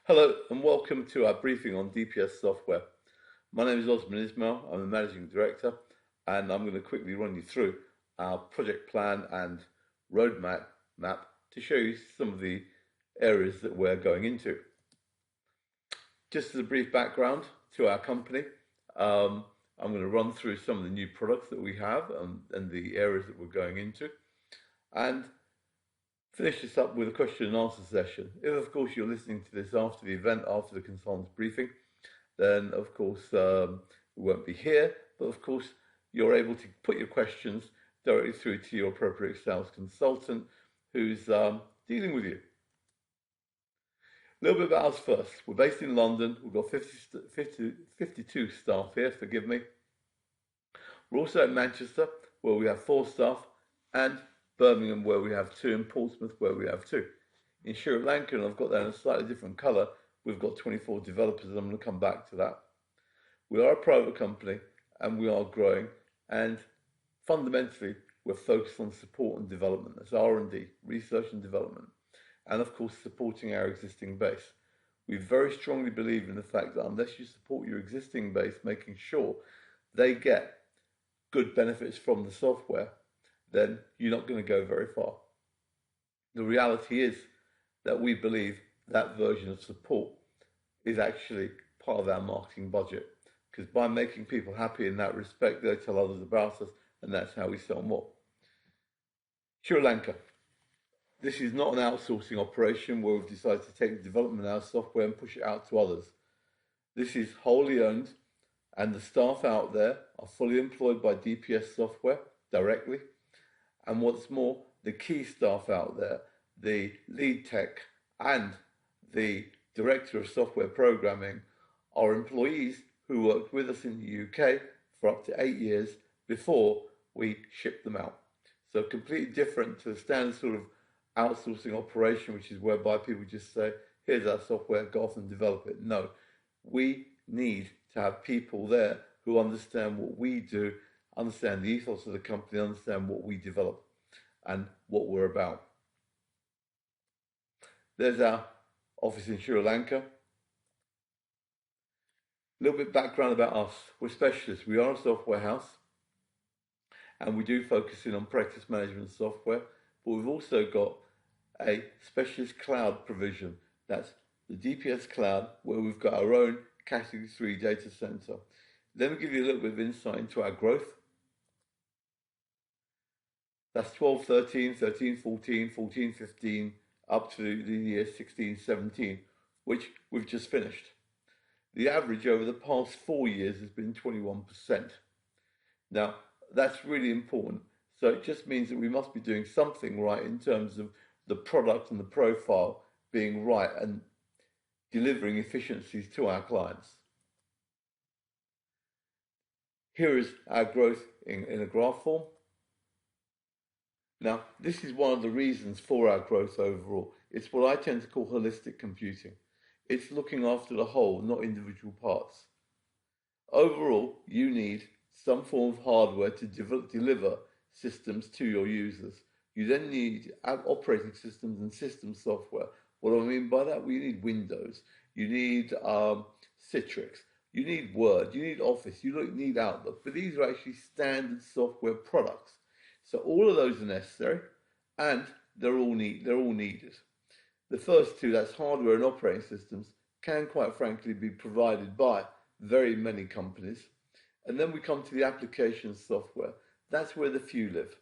Hello and welcome to our briefing on DPS software. My name is Osman Ismail, I'm the Managing Director, and I'm going to quickly run you through our project plan and roadmap to show you some of the areas that we're going into. Just as a brief background to our company, I'm going to run through some of the new products that we have and the areas that we're going into, and finish this up with a question and answer session. If, of course, you're listening to this after the event, after the consultant's briefing, then, of course, we won't be here. But, of course, you're able to put your questions directly through to your appropriate sales consultant who's dealing with you. A little bit about us first. We're based in London. We've got 52 staff here, forgive me. We're also in Manchester, where we have 4 staff, and Birmingham, where we have 2, and Portsmouth, where we have 2. In Sri Lanka, and I've got that in a slightly different colour, we've got 24 developers, and I'm going to come back to that. We are a private company, and we are growing, and fundamentally, we're focused on support and development. That's R&D, research and development, and of course, supporting our existing base. We very strongly believe in the fact that unless you support your existing base, making sure they get good benefits from the software, then you're not going to go very far. The reality is that we believe that version of support is actually part of our marketing budget, because by making people happy in that respect, they tell others about us, and that's how we sell more. Sri Lanka. This is not an outsourcing operation where we've decided to take the development of our software and push it out to others. This is wholly owned, and the staff out there are fully employed by DPS software directly. And what's more, the key staff out there, the lead tech and the director of software programming, are employees who worked with us in the UK for up to 8 years before we shipped them out. So completely different to the standard sort of outsourcing operation, which is whereby people just say, here's our software, go off and develop it. No, we need to have people there who understand what we do, understand the ethos of the company, understand what we develop and what we're about. There's our office in Sri Lanka. A little bit background about us. We're specialists. We are a software house, and we do focus in on practice management software, but we've also got a specialist cloud provision. That's the DPS cloud, where we've got our own category 3 data center. Let me give you a little bit of insight into our growth. That's 12, 13, 13, 14, 14, 15, up to the year 16, 17, which we've just finished. The average over the past 4 years has been 21%. Now, that's really important. So it just means that we must be doing something right in terms of the product and the profile being right and delivering efficiencies to our clients. Here is our growth in a graph form. Now, this is one of the reasons for our growth overall. It's what I tend to call holistic computing. It's looking after the whole, not individual parts. Overall, you need some form of hardware to deliver systems to your users. You then need operating systems and system software. What do I mean by that? Well, you need Windows, you need Citrix, you need Word, you need Office, you need Outlook, but these are actually standard software products. So all of those are necessary, and they're all needed. The first two, that's hardware and operating systems, can quite frankly be provided by very many companies. And then we come to the application software. That's where the few live.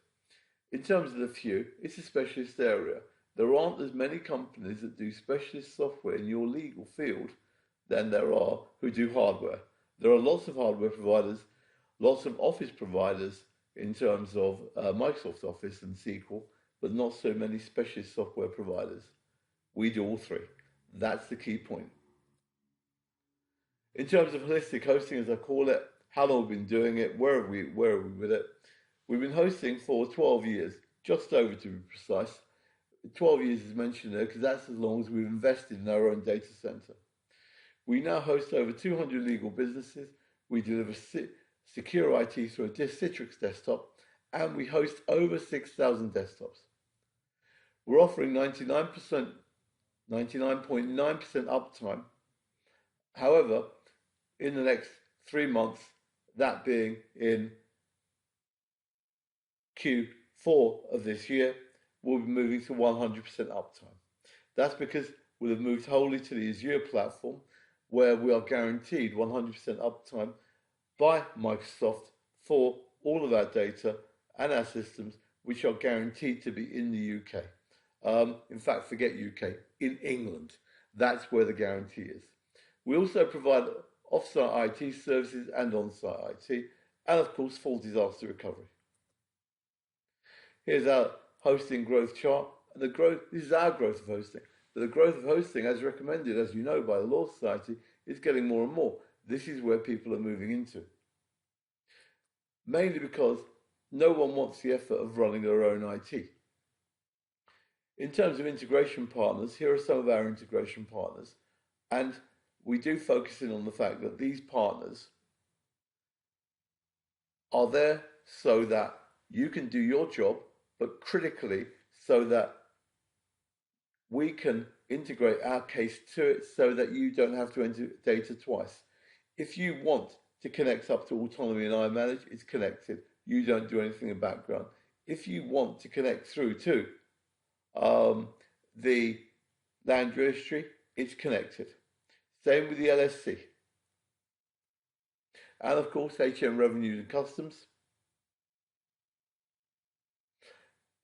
In terms of the few, it's a specialist area. There aren't as many companies that do specialist software in your legal field than there are who do hardware. There are lots of hardware providers, lots of Office providers in terms of Microsoft Office and SQL, but not so many specialist software providers. We do all three. That's the key point. In terms of holistic hosting, as I call it, how long have we been doing it? Where are we with it? We've been hosting for 12 years, just over to be precise. 12 years is mentioned there because that's as long as we've invested in our own data center. We now host over 200 legal businesses. We deliver secure IT through a Citrix desktop, and we host over 6,000 desktops. We're offering 99% 99.9% uptime. However, in the next 3 months, that being in Q4 of this year, we'll be moving to 100% uptime. That's because we'll have moved wholly to the Azure platform, where we are guaranteed 100% uptime by Microsoft for all of our data and our systems, which are guaranteed to be in the UK. In fact, forget UK, in England. That's where the guarantee is. We also provide off-site IT services and on-site IT, and of course, full disaster recovery. Here's our hosting growth chart. And this is our growth of hosting. But the growth of hosting, as recommended, as you know, by the Law Society, is getting more and more. This is where people are moving into. Mainly because no one wants the effort of running their own IT. In terms of integration partners, here are some of our integration partners. And we do focus in on the fact that these partners are there so that you can do your job, but critically so that we can integrate our case to it so that you don't have to enter data twice. If you want to connect up to Autonomy and iManage, it's connected. You don't do anything in the background. If you want to connect through to the land registry, it's connected. Same with the LSC. And of course, HM Revenues and Customs.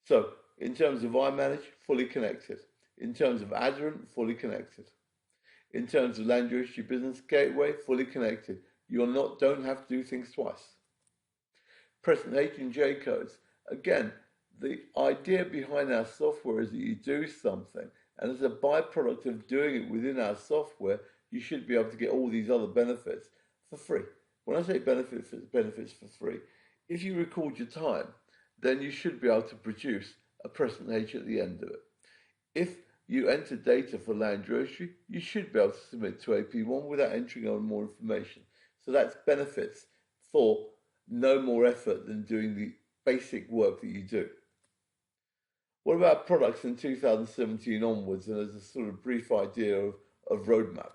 So, in terms of iManage, fully connected. In terms of Aderant, fully connected. In terms of Land Registry Business Gateway, fully connected. You don't have to do things twice. Present H&J codes. Again, the idea behind our software is that you do something, and as a byproduct of doing it within our software, you should be able to get all these other benefits for free. When I say benefits for free, if you record your time, then you should be able to produce a present H at the end of it. If you enter data for land registry, you should be able to submit to AP1 without entering on more information. So that's benefits for no more effort than doing the basic work that you do. What about products in 2017 onwards, and as a sort of brief idea of roadmap?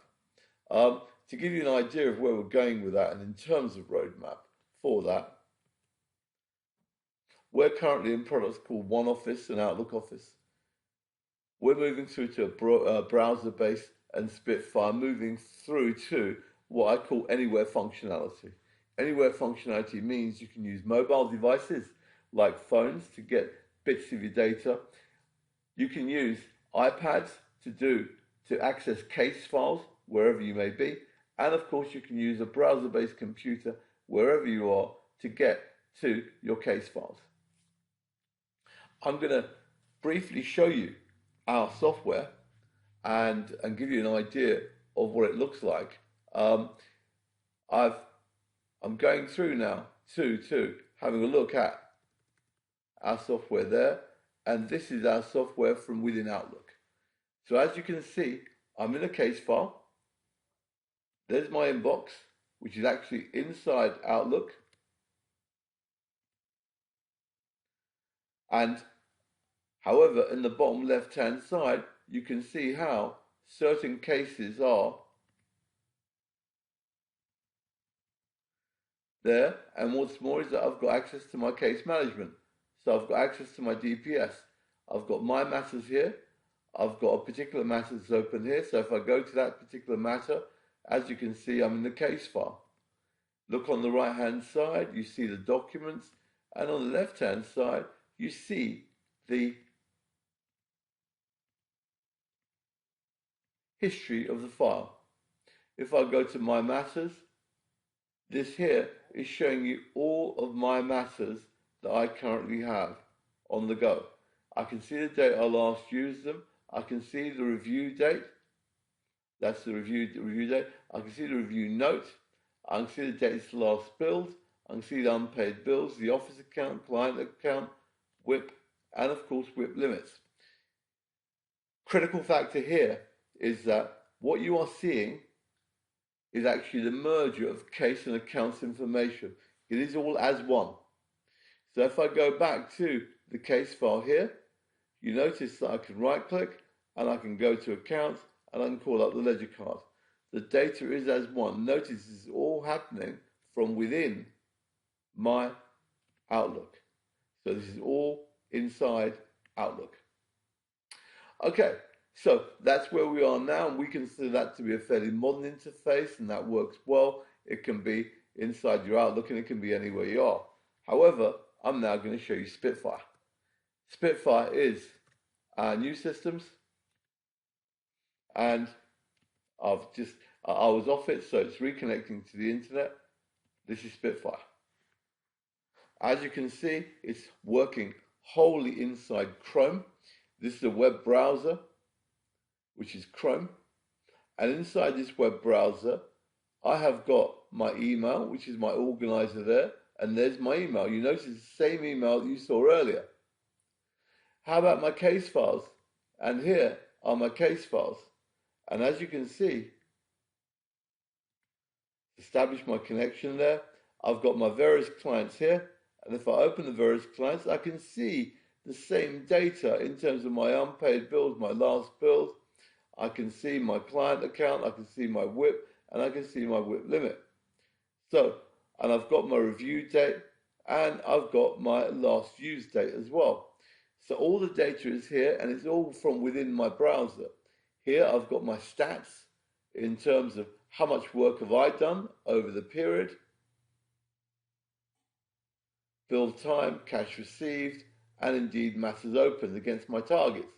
To give you an idea of where we're going with that, and in terms of roadmap for that, we're currently in products called OneOffice and Outlook Office. We're moving through to a browser-based and Spitfire, moving through to what I call anywhere functionality. Anywhere functionality means you can use mobile devices like phones to get bits of your data. You can use iPads to access case files wherever you may be. And of course, you can use a browser-based computer wherever you are to get to your case files. I'm going to briefly show you our software and give you an idea of what it looks like. I'm going through now to having a look at our software there, and this is our software from within Outlook. So as you can see, I'm in a case file. There's my inbox, which is actually inside Outlook. And however, in the bottom left-hand side, you can see how certain cases are there. And what's more is that I've got access to my case management. So I've got access to my DPS. I've got my matters here. I've got a particular matter that's open here. So if I go to that particular matter, as you can see, I'm in the case file. Look on the right-hand side, you see the documents. And on the left-hand side, you see the history of the file. If I go to my matters, this here is showing you all of my matters that I currently have on the go. I can see the date I last used them. I can see the review date. That's the review date. I can see the review note. I can see the date it's last billed. I can see the unpaid bills, the office account, client account, WIP, and of course WIP limits. Critical factor here is that what you are seeing is actually the merger of case and accounts information. It is all as one. So if I go back to the case file here, you notice that I can right click and I can go to accounts and I can call up the ledger card. The data is as one. Notice this is all happening from within my Outlook. So this is all inside Outlook. Okay, so that's where we are now, and we consider that to be a fairly modern interface, and that works well. It can be inside your Outlook, and it can be anywhere you are. However, I'm now going to show you Spitfire. Spitfire is our new systems, and I was off it, so it's reconnecting to the internet. This is Spitfire. As you can see, it's working wholly inside Chrome. This is a web browser, which is Chrome. And inside this web browser, I have got my email, which is my organizer there. And there's my email. You notice it's the same email that you saw earlier. How about my case files? And here are my case files. And as you can see, establish my connection there. I've got my various clients here. And if I open the various clients, I can see the same data in terms of my unpaid bills, my last bills. I can see my client account, I can see my WIP, and I can see my WIP limit. So, and I've got my review date, and I've got my last used date as well. So all the data is here, and it's all from within my browser. Here I've got my stats in terms of how much work have I done over the period, bill time, cash received, and indeed matters opened against my targets.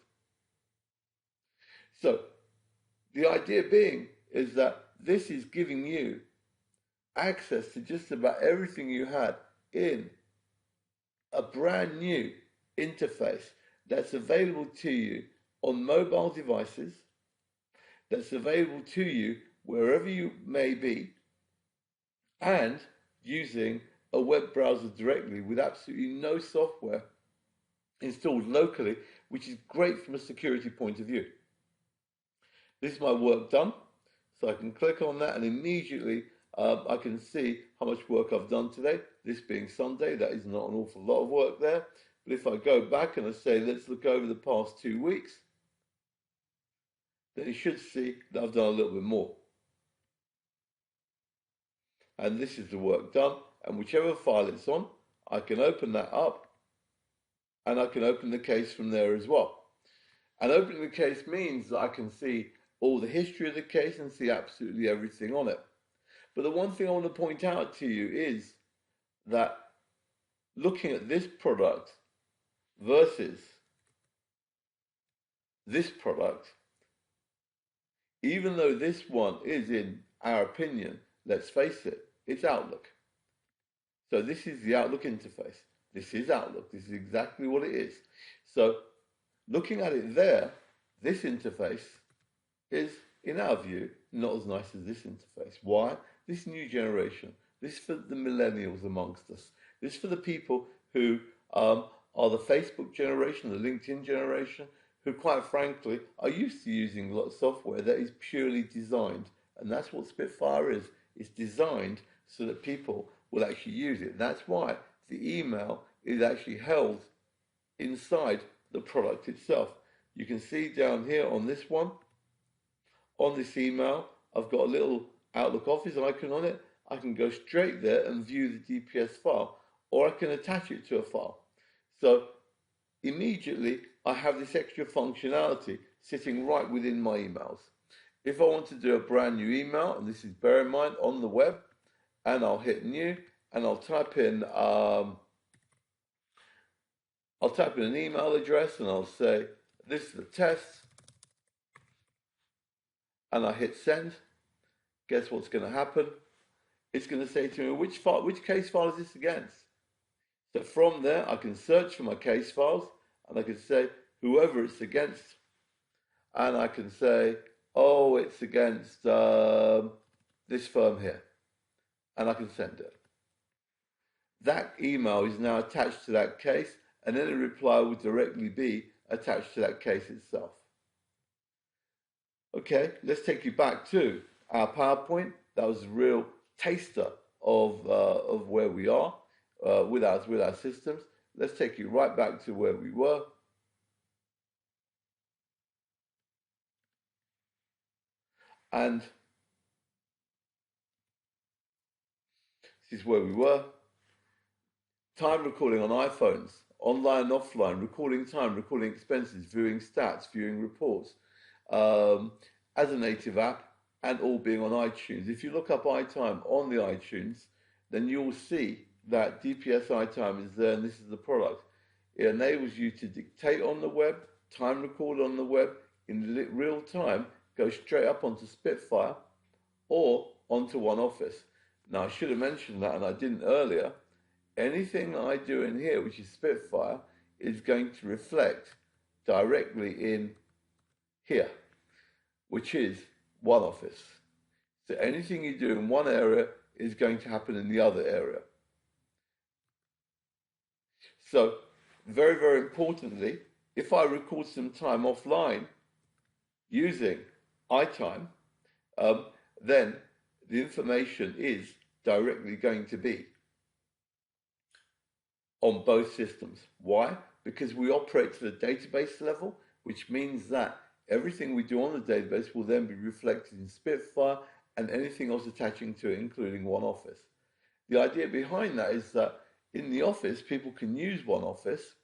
So the idea being is that this is giving you access to just about everything you had in a brand new interface that's available to you on mobile devices, that's available to you wherever you may be, and using a web browser directly with absolutely no software installed locally, which is great from a security point of view. This is my work done, so I can click on that and immediately I can see how much work I've done today. This being Sunday, that is not an awful lot of work there. But if I go back and I say, let's look over the past 2 weeks, then you should see that I've done a little bit more. And this is the work done. And whichever file it's on, I can open that up and I can open the case from there as well. And opening the case means that I can see all the history of the case and see absolutely everything on it. But the one thing I want to point out to you is that looking at this product versus this product, even though this one is, in our opinion, let's face it, it's Outlook. So this is the Outlook interface. This is Outlook. This is exactly what it is. So looking at it there, this interface is, in our view, not as nice as this interface. Why? This new generation. This is for the millennials amongst us. This is for the people who are the Facebook generation, the LinkedIn generation, who quite frankly are used to using a lot of software that is purely designed. And that's what Spitfire is. It's designed so that people will actually use it. That's why the email is actually held inside the product itself. You can see down here on this one, on this email, I've got a little Outlook Office icon on it. I can go straight there and view the DPS file, or I can attach it to a file. So immediately I have this extra functionality sitting right within my emails. If I want to do a brand new email, and this is, bear in mind, on the web, and I'll hit new, and I'll type in an email address, and I'll say, this is the test, and I hit send. Guess what's going to happen? It's going to say to me, which case file is this against? So from there, I can search for my case files, and I can say whoever it's against, and I can say, oh, it's against this firm here, and I can send it. That email is now attached to that case, and then a reply will directly be attached to that case itself. Okay, let's take you back to our PowerPoint. That was a real taster of where we are with our systems. Let's take you right back to where we were. And this is where we were. Time recording on iPhones, online and offline, recording time, recording expenses, viewing stats, viewing reports, as a native app, and all being on iTunes. If you look up iTime on the iTunes, then you'll see that DPS iTime is there, and this is the product. It enables you to dictate on the web, time record on the web in real time, go straight up onto Spitfire or onto OneOffice. Now, I should have mentioned that, and I didn't earlier. Anything I do in here, which is Spitfire, is going to reflect directly in here, which is OneOffice. So anything you do in one area is going to happen in the other area. So very, very importantly, if I record some time offline using iTime, then the information is directly going to be on both systems. Why? Because we operate to the database level, which means that everything we do on the database will then be reflected in Spitfire and anything else attaching to it, including OneOffice. The idea behind that is that in the office, people can use OneOffice,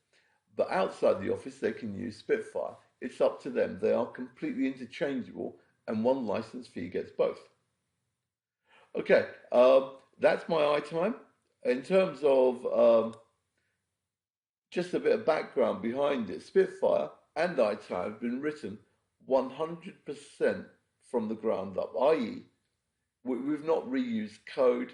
but outside the office, they can use Spitfire. It's up to them. They are completely interchangeable, and one license fee gets both. Okay, that's my iTime. In terms of just a bit of background behind it, Spitfire and iTime have been written 100% from the ground up, i.e., we've not reused code.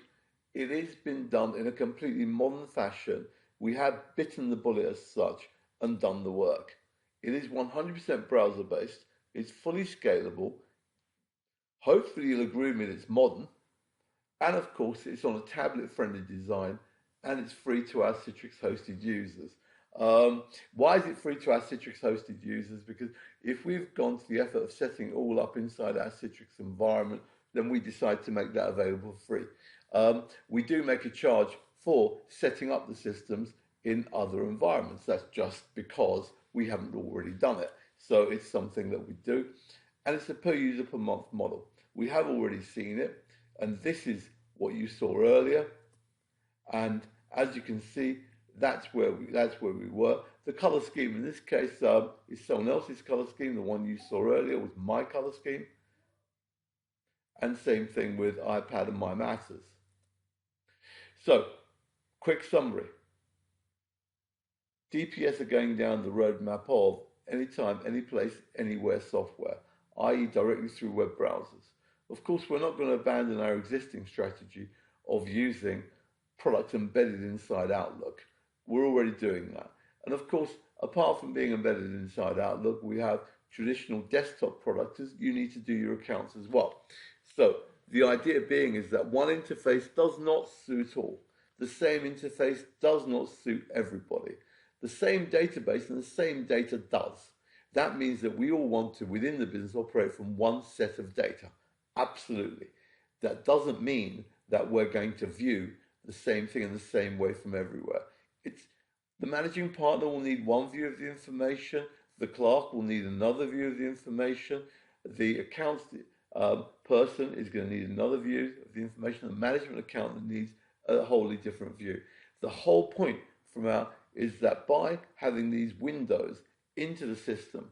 It has been done in a completely modern fashion. We have bitten the bullet as such and done the work. It is 100% browser-based. It's fully scalable. Hopefully you'll agree with me that it's modern. And of course, it's on a tablet-friendly design, and it's free to our Citrix-hosted users. Why is it free to our Citrix-hosted users? Because if we've gone to the effort of setting it all up inside our Citrix environment, then we decide to make that available for free. We do make a charge for setting up the systems in other environments. That's just because we haven't already done it. So it's something that we do. And it's a per user per month model. We have already seen it. And this is what you saw earlier. And as you can see, that's where we were. The color scheme in this case is someone else's color scheme. The one you saw earlier was my color scheme. And same thing with iPad and My Matters. So, quick summary. DPS are going down the roadmap of anytime, anyplace, anywhere software, i.e. directly through web browsers. Of course, we're not going to abandon our existing strategy of using products embedded inside Outlook. We're already doing that. And of course, apart from being embedded inside Outlook, we have traditional desktop products. You need to do your accounts as well. So the idea being is that one interface does not suit all. The same interface does not suit everybody. The same database and the same data does. That means that we all want to, within the business, operate from one set of data. Absolutely. That doesn't mean that we're going to view the same thing in the same way from everywhere. The managing partner will need one view of the information. The clerk will need another view of the information. The accounts person is going to need another view of the information. The management accountant needs a wholly different view. The whole point from our is that by having these windows into the system,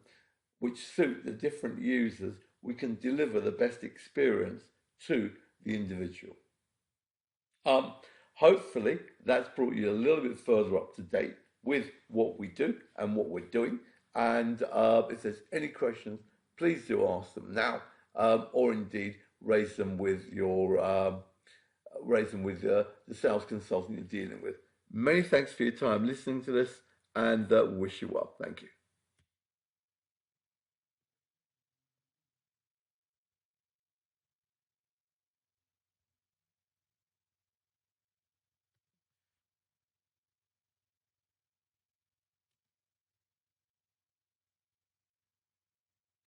which suit the different users, we can deliver the best experience to the individual. Hopefully that's brought you a little bit further up to date with what we do and what we're doing. And if there's any questions, please do ask them now, or indeed raise them with the sales consultant you're dealing with. Many thanks for your time listening to this, and wish you well. Thank you.